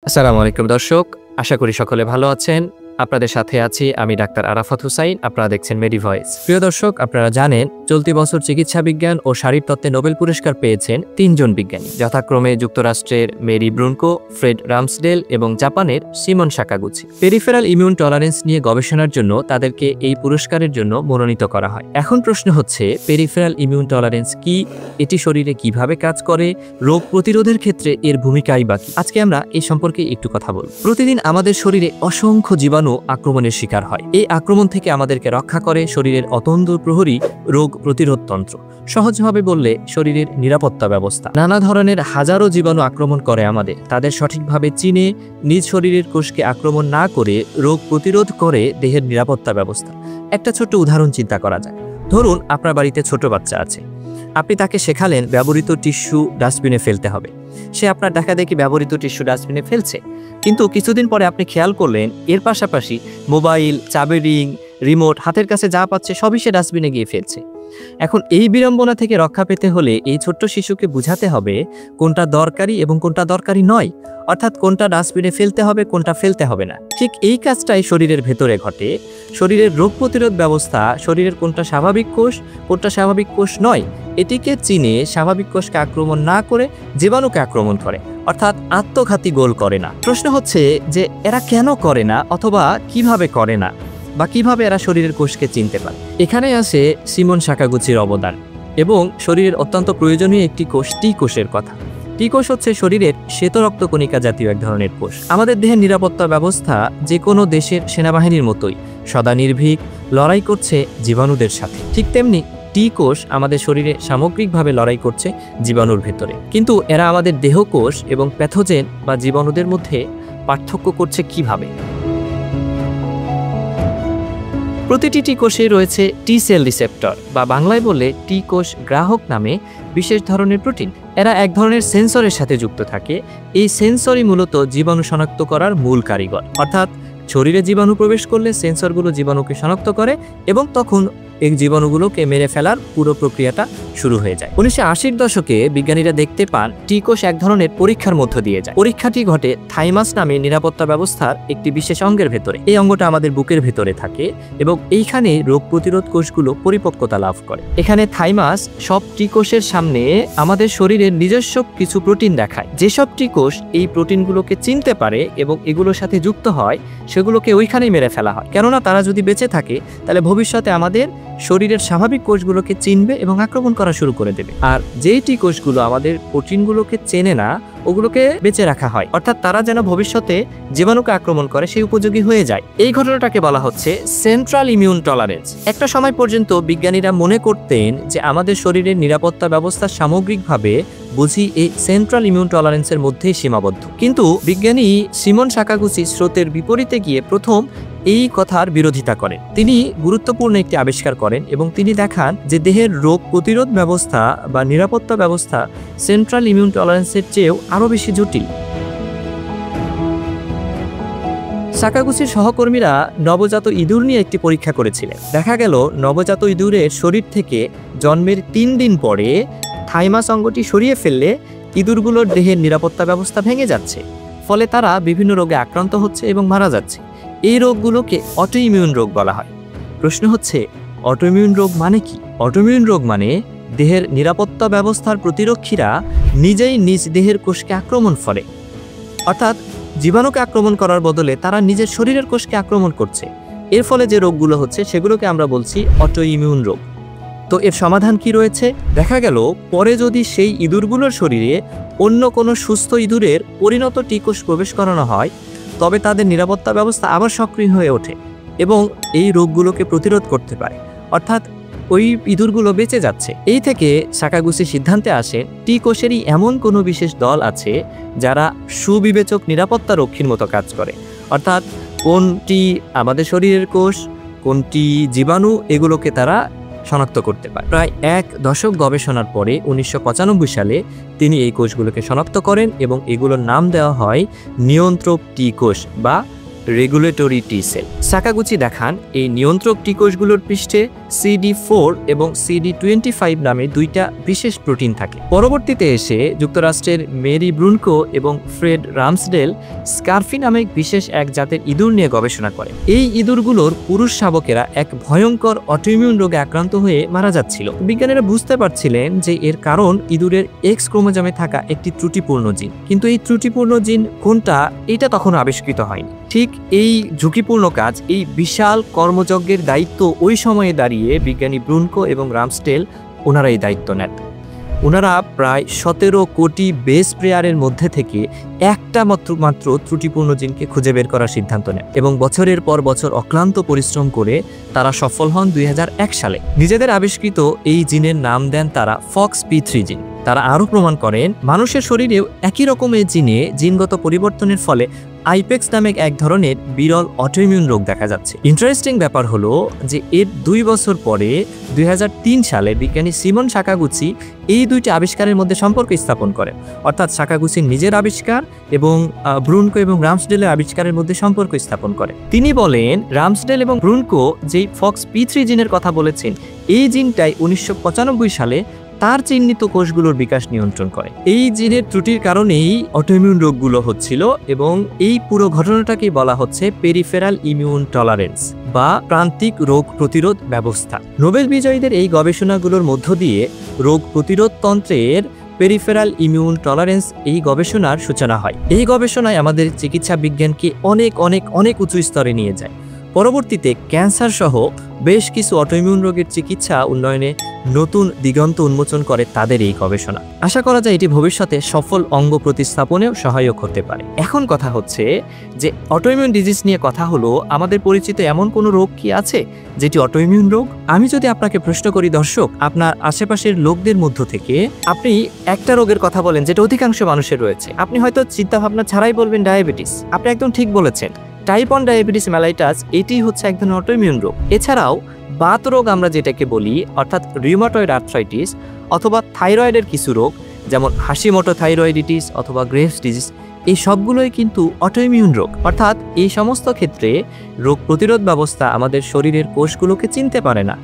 আসসালামু আলাইকুম দর্শক, আশা করি সকলে ভালো আছেন। আপনাদের সাথে আছি আমি ডাক্তার আরাফাত হুসাইন। আপনারা দেখছেন মেডি ভয়েস। প্রিয় দর্শক, আপনারা জানেন চলতি বছর চিকিৎসা বিজ্ঞান ও শারীরতত্ত্বে নোবেল পুরস্কার পেয়েছেন ৩ জন বিজ্ঞানী, যথাক্রমে যুক্তরাষ্ট্রের মেরি ব্রুনকো, ফ্রেড রামসডেল এবং জাপানের সিমন সাকাগুচি। পেরিফেরাল ইমিউন টলারেন্স নিয়ে গবেষণার জন্য তাদেরকে এই পুরস্কারের জন্য মনোনীত করা হয়। এখন প্রশ্ন হচ্ছে, পেরিফেরাল ইমিউন টলারেন্স কি, এটি শরীরে কিভাবে কাজ করে, রোগ প্রতিরোধের ক্ষেত্রে এর ভূমিকাই বা কি? আজকে আমরা এই সম্পর্কে একটু কথা বলব। প্রতিদিন আমাদের শরীরে অসংখ্য জীবাণু আক্রমণের শিকার হয়। এই আক্রমণ থেকে আমাদেরকে রক্ষা করে শরীরের অতন্দ্র প্রহরী রোগ প্রতিরোধ তন্ত্র। সহজভাবে বললে শরীরের নিরাপত্তা ব্যবস্থা। নানা ধরনের হাজারো জীবাণু আক্রমণ করে আমাদের, তাদের সঠিকভাবে চিনে নিজ শরীরের কোষকে আক্রমণ না করে রোগ প্রতিরোধ করে দেহের নিরাপত্তা ব্যবস্থা। একটা ছোট্ট উদাহরণ চিন্তা করা যায়। ধরুন আপনার বাড়িতে ছোট বাচ্চা আছে, আপনি তাকে শেখালেন ব্যবহৃত টিস্যু ডাস্টবিনে ফেলতে হবে। সে আপনার দেখাদেখি ব্যবহৃত টিস্যু ডাস্টবিনে ফেলছে, কিন্তু কিছুদিন পরে আপনি খেয়াল করলেন এর পাশাপাশি মোবাইল, চাবি রিং, রিমোট হাতের কাছে যা পাচ্ছে সবই সে ডাস্টবিনে গিয়ে ফেলছে। এখন এই বিড়ম্বনা থেকে রক্ষা পেতে হলে এই ছোট্ট শিশুকে বুঝাতে হবে কোনটা দরকারি এবং কোনটা দরকারি নয়, অর্থাৎ কোনটা ডাস্টবিনে ফেলতে হবে, কোনটা ফেলতে হবে না। ঠিক এই কাজটাই শরীরের ভেতরে ঘটে। শরীরের রোগ প্রতিরোধ ব্যবস্থা শরীরের কোনটা স্বাভাবিক কোষ, কোনটা স্বাভাবিক কোষ নয়, এটিকে চিনে স্বাভাবিক কোষকে আক্রমণ না করে জীবাণুকে আক্রমণ করে, অর্থাৎ আত্মঘাতী গোল করে না। প্রশ্ন হচ্ছে যে এরা কেন করে না, অথবা কিভাবে করে না, বা কিভাবে এরা শরীরের কোষকে চিনতে পারে। এখানে আসে সিমন সাকাগুচির অবদান এবং শরীরের অত্যন্ত প্রয়োজনীয় একটি কোষ, টি কোষের কথা। টি কোষ হচ্ছে শরীরের শ্বেত রক্তকণিকা জাতীয় এক ধরনের কোষ। আমাদের দেহের নিরাপত্তা ব্যবস্থা যে কোনো দেশের সেনাবাহিনীর মতোই সদা নির্ভীক লড়াই করছে জীবাণুদের সাথে। ঠিক তেমনি টি কোষ আমাদের শরীরে সামগ্রিকভাবে লড়াই করছে জীবাণুর ভেতরে। কিন্তু এরা আমাদের দেহকোষ এবং প্যাথোজেন বা জীবাণুদের মধ্যে পার্থক্য করছে কিভাবে? প্রতিটি টি কোষে রয়েছে টি সেল রিসেপ্টর, বা বাংলায় বললে টি কোষ গ্রাহক নামে বিশেষ ধরনের প্রোটিন। এরা এক ধরনের সেন্সরের সাথে যুক্ত থাকে। এই সেন্সরই মূলত জীবাণু শনাক্ত করার মূল কারিগর, অর্থাৎ শরীরে জীবাণু প্রবেশ করলে সেন্সরগুলো জীবাণুকে শনাক্ত করে এবং তখন এই জীবাণুগুলোকে মেরে ফেলার পুরো প্রক্রিয়াটা শুরু হয়ে যায়। 1980-র দশকে বিজ্ঞানীরা দেখতে পান টি কোষ এক ধরনের পরীক্ষার মধ্য দিয়ে যায়। পরীক্ষাটি ঘটে থাইমাস নামে নিরাপত্তা ব্যবস্থার একটি বিশেষ অঙ্গের ভেতরে। এই অঙ্গটা আমাদের বুকের ভেতরে থাকে এবং এইখানে রোগ প্রতিরোধ কোষগুলো পরিপক্কতা লাভ করে। এখানে থাইমাস সব টি কোষের সামনে আমাদের শরীরের নিজস্ব কিছু প্রোটিন দেখায়। যেসব টি কোষ এই প্রোটিনগুলোকে চিনতে পারে এবং এগুলোর সাথে যুক্ত হয়, সেগুলোকে ওইখানেই মেরে ফেলা হয়। কেননা তারা যদি বেঁচে থাকে তাহলে ভবিষ্যতে আমাদের শরীরের স্বাভাবিক কোষগুলোকে চিনবে এবং আক্রমণ করা শুরু করে দেবে। আর যেই টি কোষগুলো আমাদের প্রোটিনগুলোকে চেনে না, ওগুলোকে বেঁচে রাখা হয়, অর্থাৎ তারা যেন ভবিষ্যতে জীবাণুকে আক্রমণ করে সেই উপযোগী হয়ে যায়। এই ঘটনাটাকে বলা হচ্ছে সেন্ট্রাল ইমিউন টলারেন্স। একটা সময় পর্যন্ত বিজ্ঞানীরা মনে করতেন যে আমাদের শরীরের নিরাপত্তা ব্যবস্থা সামগ্রিকভাবে বুঝি এই সেন্ট্রাল ইমিউন টলারেন্সের মধ্যেই সীমাবদ্ধ। কিন্তু বিজ্ঞানী সিমন সাকাগুচি স্রোতের বিপরীতে গিয়ে প্রথম এই কথার বিরোধিতা করেন। তিনি গুরুত্বপূর্ণ একটি আবিষ্কার করেন এবং তিনি দেখান যে দেহের রোগ প্রতিরোধ ব্যবস্থা বা নিরাপত্তা ব্যবস্থা সেন্ট্রাল ইমিউন টলারেন্সের চেয়েও আরও বেশি জটিল। সাকাগুচির সহকর্মীরা নবজাত ইঁদুর নিয়ে একটি পরীক্ষা করেছিলেন। দেখা গেল নবজাত ইঁদুরের শরীর থেকে জন্মের 3 দিন পরে থাইমাস অঙ্গটি সরিয়ে ফেললে ইঁদুরগুলোর দেহের নিরাপত্তা ব্যবস্থা ভেঙে যাচ্ছে, ফলে তারা বিভিন্ন রোগে আক্রান্ত হচ্ছে এবং মারা যাচ্ছে। এই রোগগুলোকে অটোইমিউন রোগ বলা হয়। প্রশ্ন হচ্ছে, অটোইমিউন রোগ মানে কি? অটোইমিউন রোগ মানে দেহের নিরাপত্তা ব্যবস্থার প্রতিরক্ষীরা নিজেই নিজ দেহের কোষকে আক্রমণ করে, অর্থাৎ জীবাণুকে আক্রমণ করার বদলে তারা নিজের শরীরের কোষকে আক্রমণ করছে। এর ফলে যে রোগগুলো হচ্ছে সেগুলোকে আমরা বলছি অটোইমিউন রোগ। তো এর সমাধান কি রয়েছে? দেখা গেল পরে যদি সেই ইঁদুরগুলোর শরীরে অন্য কোনো সুস্থ ইঁদুরের পরিণত টি কোষ প্রবেশ করানো হয়, তবে তাদের নিরাপত্তা ব্যবস্থা আবার সক্রিয় হয়ে ওঠে এবং এই রোগগুলোকে প্রতিরোধ করতে পারে, অর্থাৎ ওই ইঁদুরগুলো বেঁচে যাচ্ছে। এই থেকে সাকাগুচি সিদ্ধান্তে আসে টি কোষেরই এমন কোনো বিশেষ দল আছে যারা সুবিবেচক নিরাপত্তা রক্ষীর মতো কাজ করে, অর্থাৎ কোনটি আমাদের শরীরের কোষ, কোনটি জীবাণু, এগুলোকে তারা শনাক্ত করতে পারে। প্রায় 1 দশক গবেষণার পরে 1995 সালে তিনি এই কোষগুলোকে শনাক্ত করেন এবং এগুলোর নাম দেওয়া হয় নিয়ন্ত্রক টি কোষ বা রেগুলেটরি টি সেল। সাকাগুচি দেখান এই নিয়ন্ত্রক টি কোষগুলোর পৃষ্ঠে CD4 এবং CD25 নামে দুইটা বিশেষ প্রোটিন থাকে। পরবর্তীতে এসে যুক্তরাষ্ট্রের মেরি ব্রুনকো এবং ফ্রেড রামসডেল স্কারফি নামে বিশেষ এক জাতের ইঁদুর নিয়ে গবেষণা করে। এই ইঁদুরগুলোর পুরুষ শাবকেরা এক ভয়ঙ্কর অটোইমিউন রোগে আক্রান্ত হয়ে মারা যাচ্ছিল। বিজ্ঞানীরা বুঝতে পারছিলেন যে এর কারণ ইঁদুরের এক্স ক্রোমোজোমে থাকা একটি ত্রুটিপূর্ণ জিন, কিন্তু এই ত্রুটিপূর্ণ জিন কোনটা এটা তখন আবিষ্কৃত হয়নি। ঠিক এই ঝুঁকিপূর্ণ কাজ, এই বিশাল কর্মযজ্ঞের দায়িত্ব ওই সময়ে দাঁড়িয়ে বিজ্ঞানী ব্রুনকো এবং রামসডেল ওনারা এই দায়িত্ব নেন। ওনারা প্রায় 17 কোটি বেস পেয়ারের মধ্যে থেকে একটা মাত্র ত্রুটিপূর্ণ জিনকে খুঁজে বের করার সিদ্ধান্ত নেন এবং বছরের পর বছর অক্লান্ত পরিশ্রম করে তারা সফল হন 2001 সালে। নিজেদের আবিষ্কৃত এই জিনের নাম দেন তারা FOXP3 জিন। তারা আরও প্রমাণ করেন মানুষের শরীরেও একই রকমের জিনে জিনগত পরিবর্তনের ফলে আইপেক্স নামে এক ধরনের বিরল অটোইমিউন রোগ দেখা যাচ্ছে। ইন্টারেস্টিং ব্যাপার হলো যে এর 2 বছর পরে 2003 সালে বিজ্ঞানী সিমন সাকাগুচি এই দুইটি আবিষ্কারের মধ্যে সম্পর্ক স্থাপন করেন, অর্থাৎ সাকাগুচির নিজের আবিষ্কার এবং ব্রুনকো এবং রামসডেলের আবিষ্কারের মধ্যে সম্পর্ক স্থাপন করেন। তিনি বলেন রামসডেল এবং ব্রুনকো যেই FOXP3 জিনের কথা বলেছেন, এই জিনটাই 1995 সালে তার চিহ্নিত কোষগুলোর বিকাশ নিয়ন্ত্রণ করে। এই জিনের ত্রুটির কারণেই অটোইমিউন রোগগুলো হচ্ছিল এবং এই পুরো ঘটনাটাকেই বলা হচ্ছে পেরিফেরাল ইমিউন টলারেন্স বা প্রান্তিক রোগ প্রতিরোধ ব্যবস্থা। নোবেল বিজয়ীদের এই গবেষণাগুলোর মধ্য দিয়ে রোগ প্রতিরোধ তন্ত্রের পেরিফেরাল ইমিউন টলারেন্স এই গবেষণার সূচনা হয়। এই গবেষণায় আমাদের চিকিৎসা বিজ্ঞানকে অনেক উঁচু স্তরে নিয়ে যায়। পরবর্তীতে ক্যান্সার সহ বেশ কিছু অটোইমিউন রোগের চিকিৎসা উন্নয়নে নতুন দিগন্ত উন্মোচন করে তাদের এই গবেষণা। আশা করা যায় এটি ভবিষ্যতে সফল অঙ্গ প্রতিস্থাপনেও সহায়ক হতে পারে। এখন কথা হচ্ছে যে অটোইমিউন ডিজিজ নিয়ে কথা হলো, আমাদের পরিচিত এমন কোনো রোগ কি আছে যেটি অটোইমিউন রোগ? আমি যদি আপনাকে প্রশ্ন করি দর্শক, আপনার আশেপাশের লোকদের মধ্য থেকে আপনি একটা রোগের কথা বলেন যেটা অধিকাংশ মানুষের রয়েছে, আপনি হয়তো চিন্তাভাবনা ছাড়াই বলবেন ডায়াবেটিস। আপনি একদম ঠিক বলেছেন। টাইপ 1 ডায়াবেটিস মেলাইটাস এটি হচ্ছে এক ধরনের অটোইমিউন রোগ। এছাড়াও বাত রোগ আমরা যেটাকে বলি, অর্থাৎ রিউমাটয়েড আর্থ্রাইটিস অথবা থাইরয়েডের কিছু রোগ যেমন হাশিমোটো থাইরয়েডিটিস অথবা গ্রেভস ডিজিজ, এই সবগুলোই কিন্তু অটোইমিউন রোগ। অর্থাৎ এই সমস্ত ক্ষেত্রে রোগ প্রতিরোধ ব্যবস্থা আমাদের শরীরের কোষগুলোকে চিনতে পারে না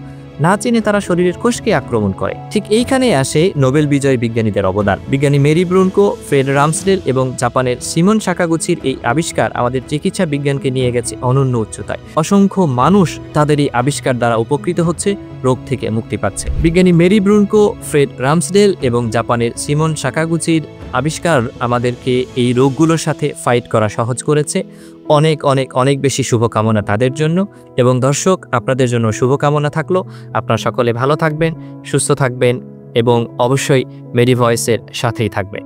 চিনে তারা শরীরের কোষকে আক্রমণ করে। ঠিক এইখানে আসে নোবেল বিজয়ী বিজ্ঞানীদের অবদান। বিজ্ঞানী মেরি ব্রুনকো, ফ্রেড রামসডেল এবং জাপানের সিমন সাকাগুচির এই আবিষ্কার আমাদের চিকিৎসা বিজ্ঞানকে নিয়ে গেছে অনন্য উচ্চতায়। অসংখ্য মানুষ তাদের এই আবিষ্কার দ্বারা উপকৃত হচ্ছে, রোগ থেকে মুক্তি পাচ্ছে। বিজ্ঞানী মেরি ব্রুনকো, ফ্রেড রামসডেল এবং জাপানের সিমন সাকাগুচির আবিষ্কার আমাদেরকে এই রোগগুলোর সাথে ফাইট করা সহজ করেছে। অনেক বেশি শুভকামনা তাদের জন্য। এবং দর্শক, আপনাদের জন্য শুভকামনা থাকলো। আপনারা সকলে ভালো থাকবেন, সুস্থ থাকবেন এবং অবশ্যই মেডি ভয়েসের সাথেই থাকবেন।